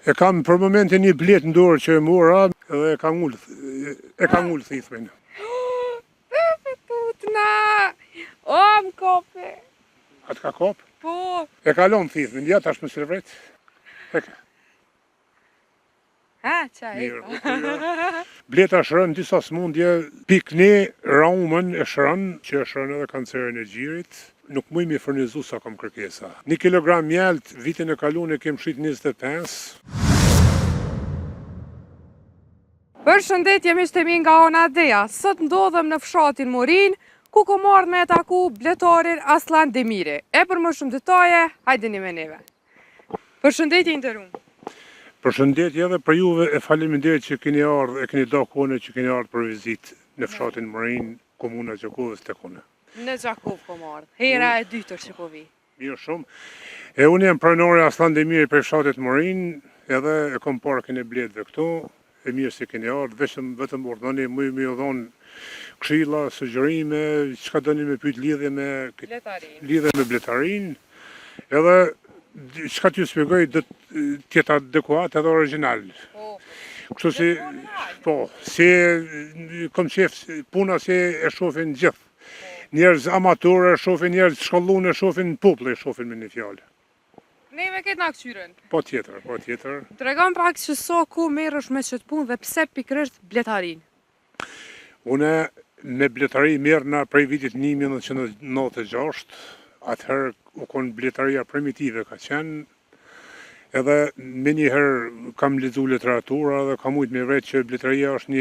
E kam për momentin një blet në dorë që e mora edhe e ka ngull thithmin. Putna! O, më kopi! A të ka kop? Po! E kalon thithmin, ja tash më sërvret. Ha, qaj? Bleta shërën disa smundje, pikni raumën e shërën, që e shërën edhe kancerin e gjirit. Nuk muj mi furnizu sa kam kërkesa. 1 kilogram mjalt, vitin e kalun e kem shit 25. Përshëndetje miqtemi nga Ona Deja. Sot ndodhem në fshatin Morin, ku ko marrë me taku bletarin Aslan Demiri. E për më shumë detaje, hajdeni me neve. Përshëndetje interum. Përshëndetje edhe për juve e faleminderit që keni ardhur, e keni do kone që keni ardhur për vizitë në fshatin Morin, komuna Gjakovës tek unë. Në Gjakov ko marrë, hera e dytër që po vi. Mirë shumë. E unë jam pranore Aslan Demiri për fshatit Morin, edhe e kom parë keni bletëve këtu, e mirë se keni ardhur, vetëm urdhoni më u dhon këshilla, sugjerime, çka doni me pyet lidhje me bletarin, edhe çka t'ju shpjegoj do tjetë adekuat edhe original. Kështu si, po, si kom qef puna si e shofin gjithë. Njerëz amatorë e shofin, njerëz shkollun e shofin, popull e shofin me një fjalë. Neve këtë nga këqyren? Po tjetër. Tregon pak që so ku merresh me qëtë punë dhe pse pikërisht bletarin? Une me bletari merrna prej vitit 1996, atëherë u konë bletaria primitive ka qenë, edhe me njëherë kam lexu literatura dhe kam mujt me vret që bletaria është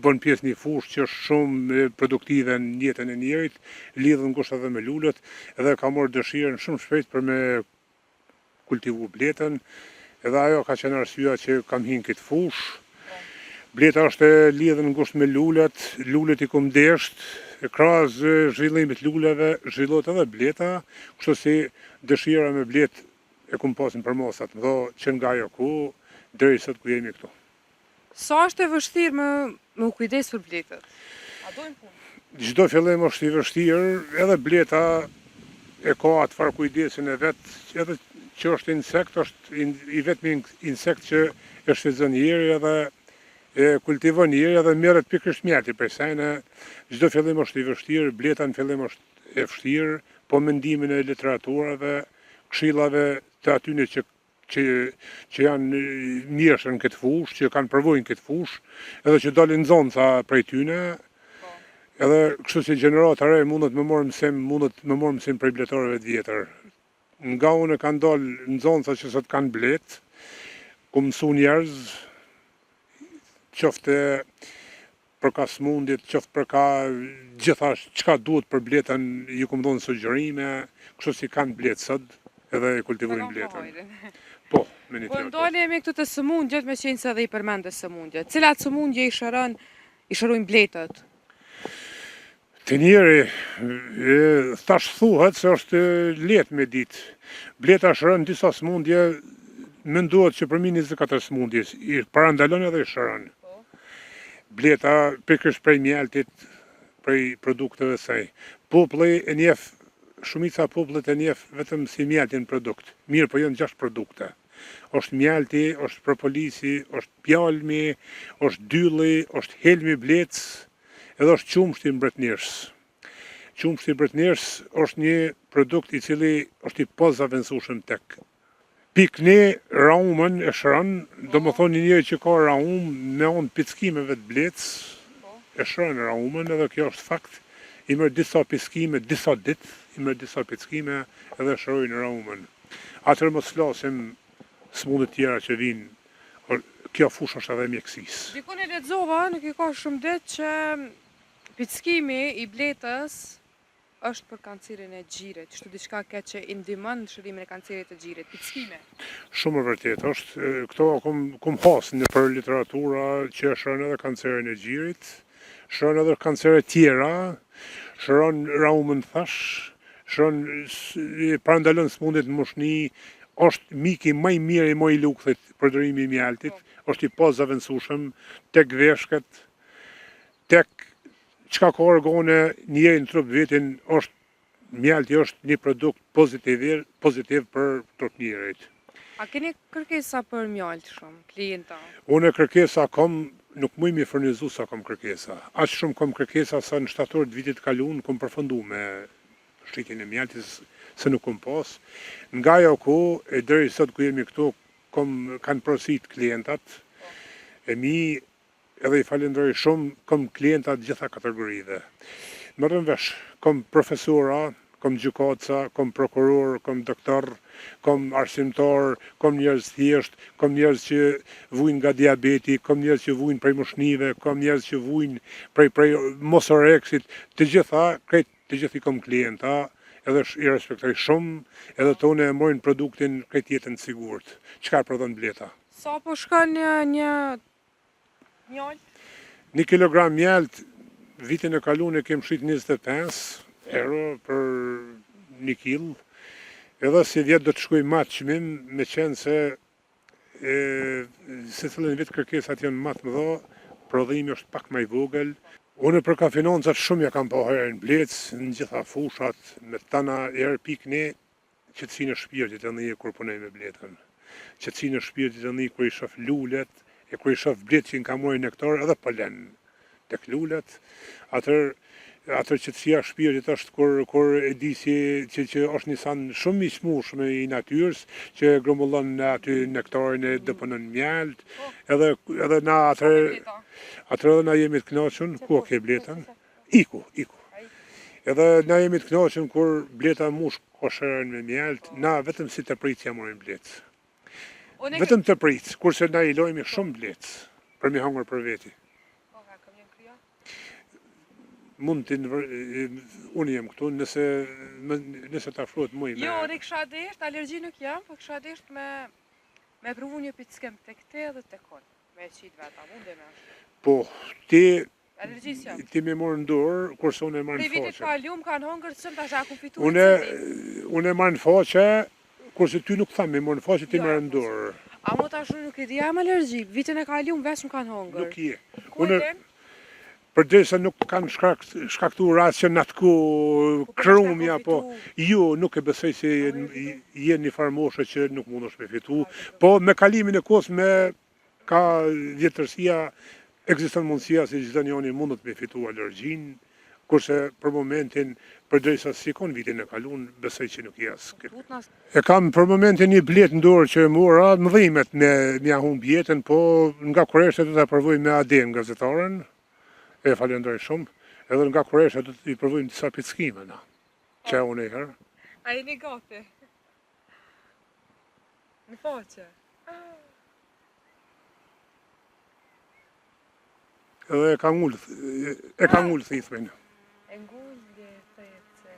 bën pjesë një fushë që është shumë produktive në jetën e njerit, lidhën ngushtë edhe me lulët, edhe kam marrë dëshirën shumë shpejt për me kultivu bletën, edhe ajo ka qenë arsyeja që kam hinë këtë fushë. Bleta është e lidhën ngushtë me lulet i kum desht, e krahas zhvillimit luleve, zhvillohet edhe bleta, kështu si dëshira me blet e kum pasin për mosat, më që nga ajo ku, deri sot ku jemi këtu. Sa është e vështirë me u kujdes për bletët? A dojnë punë? Çdo fillim është i vështirë, edhe bleta e ka atë farë kujdesin e vetë, edhe që është insekt, është i vetmi insekt që e shfrytëzon njeri edhe e kultivon njeri edhe merret pikërisht mjati prej saj. Çdo fillim është i vështirë, bleta në fillim është e vështirë, po mendimin e literaturave, këshillave të atyne që janë mjeshën këtë fushë, që kanë përvojnë këtë fushë, edhe që dalin zonca prej tyne, edhe kështu si gjenerata re mundet me morë mësim prej bletarëve të vjetër. Nga unë kanë dalë në zonca që sot kanë bletë, ku mësu njerëz, qofte për ka smundit, qofte për ka gjithash çka duhet për bletën, ju kum dhonë sugjerime, kështu si kanë bletë sot, edhe e kultivojnë bletën. Po, me një tjetër. Po ndalemi këtu të sëmundjet, me qenë se dhe i përmendë sëmundjet. Cilat sëmundje i shërojnë bletët? Të njeri, thash thuhet se është letë me ditë. Bleta shërën disa sëmundje, mendohet që përmi 24 sëmundje, i parandalon edhe i shërën. Bleta pikërisht prej mjaltit, prej produkteve saj. Populli e njeh, shumica popullit e njeh vetëm si mjaltin produkt. Mirë, po janë 6 produkte. Është mjalti, është propolisi, është pjalmi, është dylli, është helmi blecë, edhe është qumshti mbretënirës. Qumshti mbretënirës është një produkt i cili është i pozavencueshëm tek. Pikni raumën e shërën, do më thonë një që ka raum me onë pickimeve të blecë, e shërën raumën, edhe kjo është fakt, i merr disa pickime, disa ditë, i merr disa pickime edhe shërojnë raumën. Atëherë mos flasim smundjet tjera që vinë, kjo fushë është edhe mjekësisë. Dikun e lexova, nuk i ka shumë ditë që pickimi i bletës është për kancerin e gjirit. Kështu diçka ke që i ndihmon në shërimin e kancerit të gjirit, pickime. Shumë e vërtetë është, këto kum hasë në për literatura që shëron edhe kancerin e gjirit, shëron edhe kancere tjera, shëron raumën thash, shëron parandalon smundjet në moshni, është miki më i mirë i më i lukthit përdorimi i mjaltit, është i pozavencueshëm tek veshkat, tek çka ka organe njeri në trup vetin, mjalti është një produkt pozitiv për trup njerit. A keni kërkesa për mjalt shumë, klienta? Unë kërkesa kam, nuk muj mi furnizu sa kam kërkesa. Aq shumë kam kërkesa sa në shtator të vitit kalun, kam përfundu me shritjen e mjaltit, se nuk kam pas. Nga ajo kohë, e deri sot ku jemi këtu, kanë prosit klientat, e mi edhe i falenderoj shumë, kam klientat gjitha kategorive. Merrem vesh, kam profesora, kam gjykatësa, kam prokuror, kam doktor, kam arsimtar, kam njerëz thjesht, kam njerëz që vujnë nga diabeti, kam njerëz që vujnë prej mushnive, kam njerëz që vujnë prej mosoreksit, të gjithë i kam klienta, edhe i respektoj shumë, edhe tonë e mojnë produktin krejt jetën të sigurt. Çka prodhon Bleta? Sa po shkon një mjalt? 1 kilogram mjalt, vitin e kalun e kem shit 25 euro për 1 kill, edhe si vjetë do të shkoj ma të qmim, me qenë se cilën vit kërkesat janë ma të mëdha, prodhimi është pak më i vogël. Unë për ka financat shumë ja kam pa herë në Blecë, në gjitha fushat, me tana herë pikni, qetësinë e shpirtit e ndije kur punoj me Bletën. Qetësinë e shpirtit e ndije kur i shoh lulet, e kur i shoh Bletë që në ka mojë nektar edhe polen tek lulet, atër qetësia e shpirtit është kur e di që është një san shumë i smushme i natyrës, që grumbullon aty nektarin e dëpënën mjalt, edhe na atër edhe na jemi të kënaqur, ku ke Bletën? Iku. Edhe na jemi të kënaqur kur Bleta mush kosherën me mjalt, na vetëm si të prit ja morim Blecë. Vetëm të prit, kurse na i lojmi shumë Blecë, për mi hangër për veti. Mund të unë jem këtu, nëse ta afrohet muj me... Jo, unë kisha desht, alergji nuk jam, po kisha desht me provu një pickem të këte dhe të konë, me qit veta, munde me ashtu. Po, ti Alergjis jam. Ti me morë në dorë, kurse unë e marrë në faqe. Pri vitit kalum kanë hongër të sëmë të asha ku fitu Unë e marrë në faqe, kurse ty nuk thamë me morë në faqe, ti marrë në dorë. A mo ta shumë nuk e di jam alergji, vitin e kalum veç më kanë hongër. Nuk je. Kujten? Përderisa nuk kanë shkaktu racionatku krumja, po jo, nuk e besoj se je një farmoshe që nuk mund është me fitu, po me kalimin e kohës me ka vjetërsia, ekziston mundësia se çdo njëri mundet me fitu alergjin, kurse për momentin, përderisa sikon vitin e kalun, besoj që nuk jas. E kam për momentin një Bletë në dorë që e mora, më dhimet me mja humb jetën, po nga Kureshta do ta provoj me Adem gazetaren. E falenderoj shumë, edhe nga Kureshta do t'i provojmë disa pickime na, që unë e herë. A jeni gati? Në faqe? Edhe e ka ngullë thithmin. E ngullë thithë.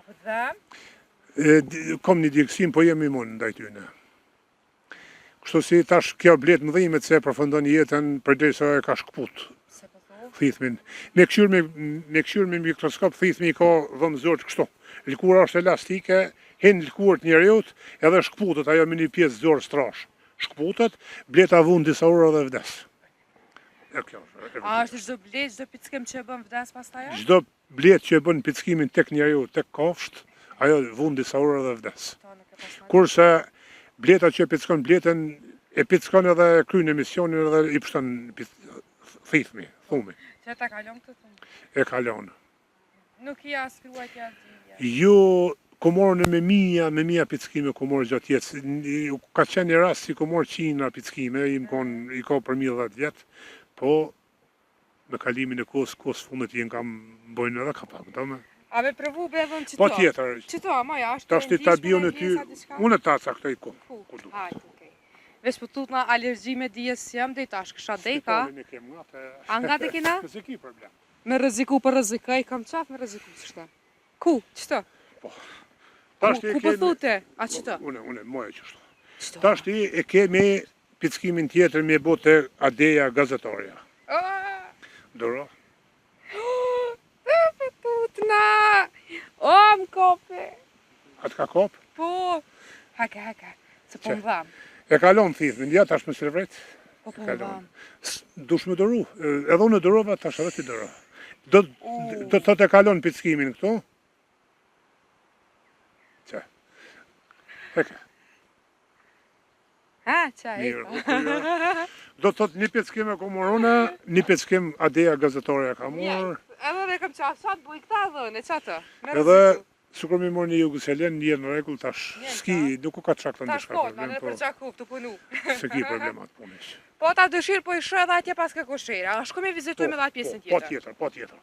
Apo dhe? Kom një djekësim, po jemi mund ndaj tyne. Kështu si tash kjo Bletë më dhimet se përfundon jetën përderisa e ka shkput. Thithmin. Me këshyr me mikroskop, thithmi ka vëmëzor të kështu. Lëkura është elastike, hin lëkurët njeriut, edhe shkputet, ajo me një pjesë zorë strash. Shkputet, Bleta vun disa orë dhe vdes. A është çdo Bletë, çdo pickem që e bën vdes pastaj? Çdo Bletë që e bën pickimin tek njeriu, tek kafsht, ajo vun disa orë dhe vdes. Kurse Bleta që e pickon Bletën, e pickon edhe kryen emisionin edhe i pështon thithmi, thumi. Që ta kalon këtë thumë? E kalon. Nuk i as kruajtja dhije? Jo, ku morën me mija pickime ku morë gjatë jetës. Ka qenë një rast si ku morë 100 pickime, i ka për 10 vjetë, po me kalimin e kohës fundet jenë kam bojnë edhe kapak, do me. A me provu bevën qëto? Po tjetër. Qëto, ama ja, është Ta është i tabion e ty, unë e taca këto i ku. Hajtë, okej. Vesh për tut na alergji me dijes jam dhe i tash kësha deka. A nga të kina? Rëziki problem. Me rëziku për rëzikaj, kam qaf me rëziku qështë. Ku, qëto? Po. Ku për thute? A qëto? Une, moje qështu. Qëto? Ta është e kemi pickimin tjetër me bote Adeja gazetarja. Doro? Për tut na! O, më kope! Atë ka kop? Po! Haka, se po më dham. E kalon thithmin, ja tash më sërvret. Po më dham. Dush me dëru, edhe unë dërova, tash edhe ti dëro. Do të të kalon pickimin këtu. Që? Heka. Ha, qa e Mirë, do të thot një peckim e komorona, një peckim Adeja gazetore e ka morë, Edhe ne kam qa sot buj këta dhënë, qa të? edhe sikur mi morë një Jugoselen, një në rregull tash, s'ki, nuk u ka çak të Tash ndeshka po, problem, në po, për qakup të punu. se ki problemat punës. Po ta dëshirë po i shë edhe atje pas ka koshera, a shko me vizituj me dhe atë pjesën Po tjetër. tjetër.